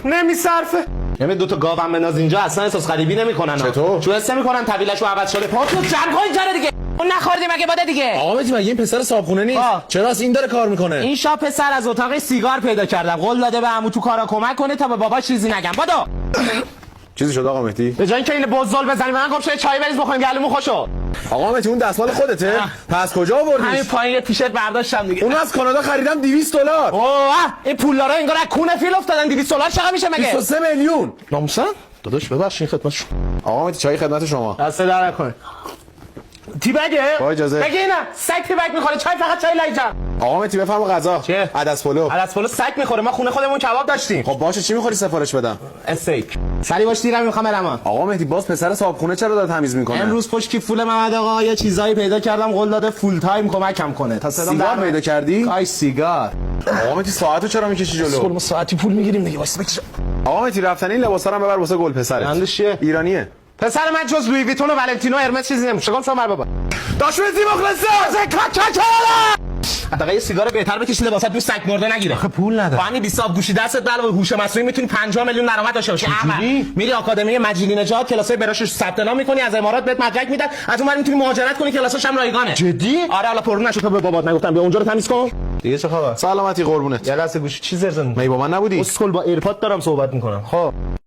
نمیصرفه. یعنی دو تا گاوم بنداز اینجا اصلا احساس غریبی نمیکنن. چطور؟ چون حس میکنن طویلشو عوض شده. پاتو جمع کن اینجا دیگه. اون نخوردی مگه باده دیگه. آقا مگه این پسر صابخونه نیست؟ چرا از این داره کار میکنه؟ این شاه پسر از اتاق سیگار پیدا کردم. قول داده به عمو تو کارا کمک کنه تا به بابا چیزی نگم. بدو. چیزی شد آقا مهدی؟ به جای اینکه این بزل بزنی من گفتم چای بریز بخوریم گلومو خوشو. آقا مهدی اون دستمال خودته؟ پس کجا آوردیش؟ همین پایین یه تیشرت برداشتم دیگه. اون از کانادا خریدم $200. اوه این پولدارا انگار از کونه فیل افتادن. $200 چقدر میشه مگه؟ 23 میلیون. ناموسن؟ داداش ببخشید خدمتشون. آقا مهدی چای خدمت شما. دست در نکن. تی بگه؟ با اجازه. بگه اینا سگ تی بگ میخوره چای فقط چای لایجان. آقا مهدی بفرما غذا. چه؟ عدس پلو. عدس پلو سگ میخوره. ما خونه خودمون کباب داشتیم. خب باشه چی میخوری سفارش بدم؟ استیک. سری باش دیرم میخوام برم. آقا مهدی باز پسر صابخونه چرا داره تمیز میکنه؟ امروز پشت کی فول محمد آقا یه چیزایی پیدا کردم قول داده فول تایم کمکم کنه تا صدام سیگار پیدا کردی؟ کاش سیگار. آقا مهدی ساعتو چرا میکشی جلو؟ ما ساعتی پول میگیریم دیگه واسه بکش. آقا مهدی رفتن این لباسا رو ببر واسه گل پسرت. چندش چیه؟ ایرانیه. پسر من جز لویی ویتون و ولنتینو هرمس چیزی نمیشه. گم شو مر بابا. داش مهدی مخلصه. حداقل یه سیگار بهتر بکشید لباسات تو سگ مرده نگیره. خب پول نداره. با همین 20 آب گوشی دستت علاوه هوش مصنوعی میتونی 50 میلیون درآمد داشته باشی. میری آکادمی مجیدی نژاد کلاسای براشش ثبت نام میکنی از امارات بهت مدرک میدن از اون ور میتونی مهاجرت کنی کلاساش هم رایگانه. جدی؟ آره حالا پررو نشو تا به بابات نگفتم بیا اونجا رو تمیز کن. دیگه چه خبر؟ سلامتی قربونت. یه لحظه گوشی چی زرزن؟ می با من نبودی؟ اسکل با ایرپاد دارم صحبت میکنم. خب